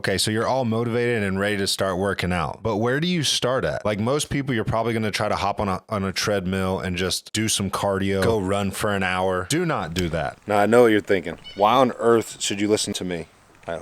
Okay, so you're all motivated and ready to start working out. But where do you start at? Like most people, you're probably going to try to hop on a treadmill and just do some cardio, go run for an hour. Do not do that. Now, I know what you're thinking. Why on earth should you listen to me?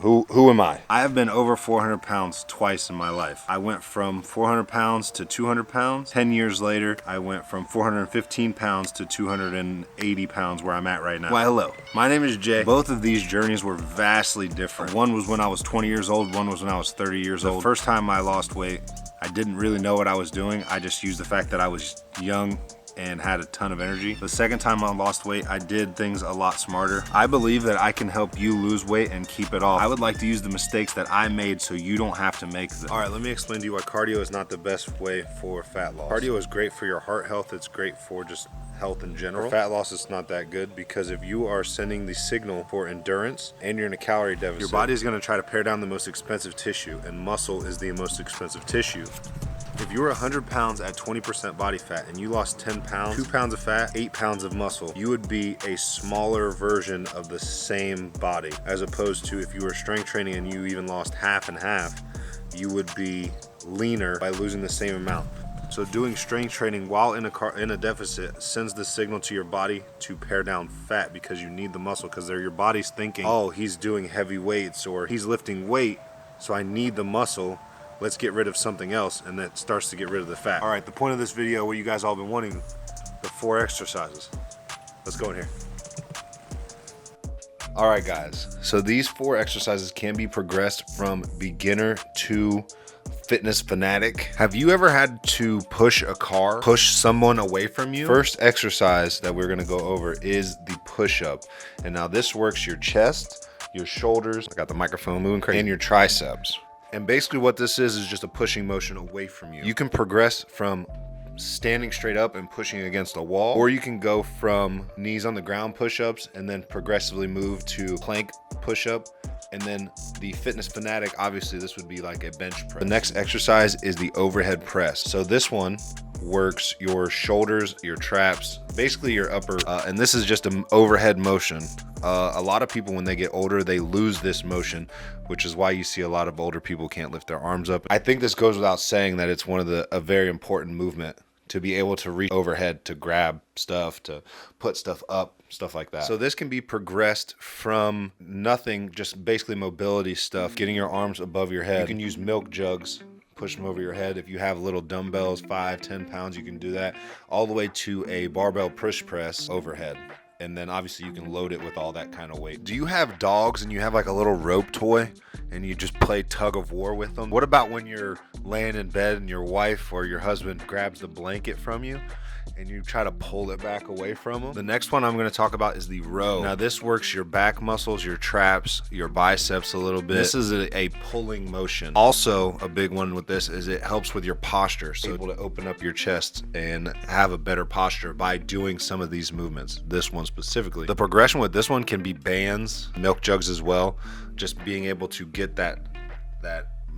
Who am I? I have been over 400 pounds twice in my life. I went from 400 pounds to 200 pounds. 10 years later, I went from 415 pounds to 280 pounds where I'm at right now. Why, hello. My name is Jay. Both of these journeys were vastly different. One was when I was 20 years old. One was when I was 30 years old. The first time I lost weight, I didn't really know what I was doing. I just used the fact that I was young and had a ton of energy. The second time I lost weight, I did things a lot smarter. I believe that I can help you lose weight and keep it off. I would like to use the mistakes that I made so you don't have to make them. All right, let me explain to you why cardio is not the best way for fat loss. Cardio is great for your heart health. It's great for just health in general. For fat loss, it's not that good because if you are sending the signal for endurance and you're in a calorie deficit, your body is going to try to pare down the most expensive tissue, and muscle is the most expensive tissue. If you were 100 pounds at 20% body fat and you lost 10 pounds, 2 pounds of fat, 8 pounds of muscle, you would be a smaller version of the same body. As opposed to if you were strength training and you even lost half and half, you would be leaner by losing the same amount. So doing strength training while in a deficit sends the signal to your body to pare down fat because you need the muscle, because your body's thinking, oh, he's doing heavy weights or he's lifting weight, so I need the muscle. Let's get rid of something else, and that starts to get rid of the fat. All right, the point of this video, what you guys all been wanting, the 4 exercises. Let's go in here. All right, guys. So these 4 exercises can be progressed from beginner to fitness fanatic. Have you ever had to push a car, push someone away from you? First exercise that we're gonna go over is the push-up. And now this works your chest, your shoulders, I got the microphone moving crazy, and your triceps. And basically what this is just a pushing motion away from you. You can progress from standing straight up and pushing against a wall, or you can go from knees on the ground push-ups and then progressively move to plank push-up. And then the fitness fanatic, obviously this would be like a bench press. The next exercise is the overhead press. So this one works your shoulders, your traps, basically your upper, and this is just an overhead motion. A lot of people, when they get older, they lose this motion, which is why you see a lot of older people can't lift their arms up. I think this goes without saying that it's one of a very important movement to be able to reach overhead, to grab stuff, to put stuff up, stuff like that. So this can be progressed from nothing, just basically mobility stuff, getting your arms above your head. You can use milk jugs, push them over your head. If you have little dumbbells, 5, 10 pounds, you can do that, all the way to a barbell push press overhead. And then obviously you can load it with all that kind of weight. Do you have dogs and you have like a little rope toy and you just play tug of war with them? What about when you're laying in bed and your wife or your husband grabs the blanket from you and you try to pull it back away from them? The next one I'm going to talk about is the row. Now this works your back muscles, your traps, your biceps a little bit. This is a pulling motion. Also a big one with this is it helps with your posture. So able to open up your chest and have a better posture by doing some of these movements. This one specifically. The progression with this one can be bands, milk jugs as well. Just being able to get that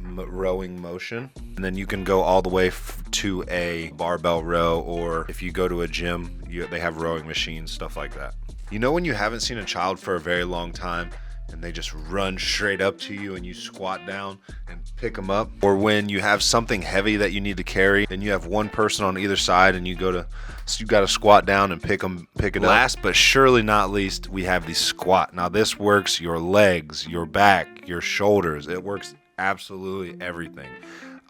rowing motion, and then you can go all the way to a barbell row, or if you go to a gym, they have rowing machines, stuff like that. You know when you haven't seen a child for a very long time and they just run straight up to you and you squat down and pick them up, or when you have something heavy that you need to carry and you have one person on either side and you got to squat down and pick it up. Last but surely not least, we have the squat. Now this works your legs, your back, your shoulders. It works absolutely everything.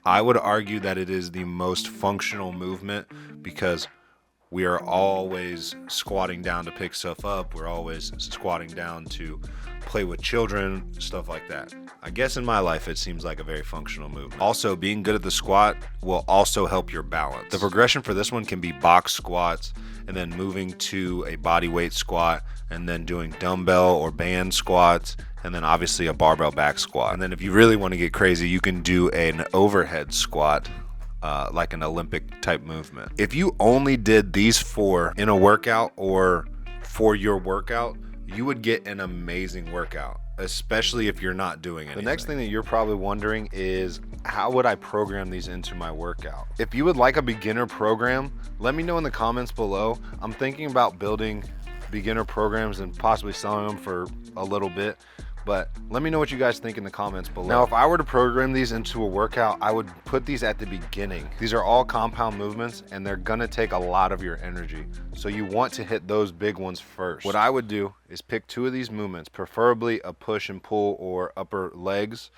I would argue that it is the most functional movement because we are always squatting down to pick stuff up. We're always squatting down to play with children, stuff like that. I guess in my life, it seems like a very functional movement. Also, being good at the squat will also help your balance. The progression for this one can be box squats and then moving to a body weight squat and then doing dumbbell or band squats and then obviously a barbell back squat. And then if you really want to get crazy, you can do an overhead squat, like an Olympic type movement. If you only did these 4 in a workout or for your workout, you would get an amazing workout, especially if you're not doing anything. The next thing that you're probably wondering is, how would I program these into my workout? If you would like a beginner program, let me know in the comments below. I'm thinking about building beginner programs and possibly selling them for a little bit. But let me know what you guys think in the comments below. Now, if I were to program these into a workout, I would put these at the beginning. These are all compound movements and they're gonna take a lot of your energy. So you want to hit those big ones first. What I would do is pick 2 of these movements, preferably a push and pull or upper legs.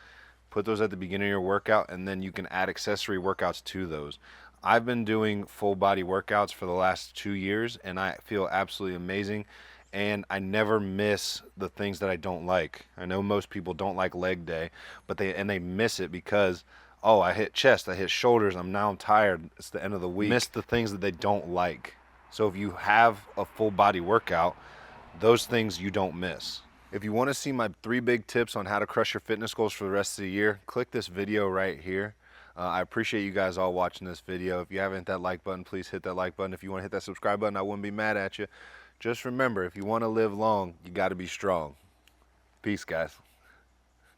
Put those at the beginning of your workout, and then you can add accessory workouts to those. I've been doing full body workouts for the last 2 years and I feel absolutely amazing. And I never miss the things that I don't like. I know most people don't like leg day, but they miss it because, oh, I hit chest, I hit shoulders, I'm tired, it's the end of the week. Miss the things that they don't like. So if you have a full body workout, those things you don't miss. If you want to see my 3 big tips on how to crush your fitness goals for the rest of the year, click this video right here. I appreciate you guys all watching this video. If you haven't hit that like button, please hit that like button. If you want to hit that subscribe button, I wouldn't be mad at you. Just remember, if you want to live long, you got to be strong. Peace, guys.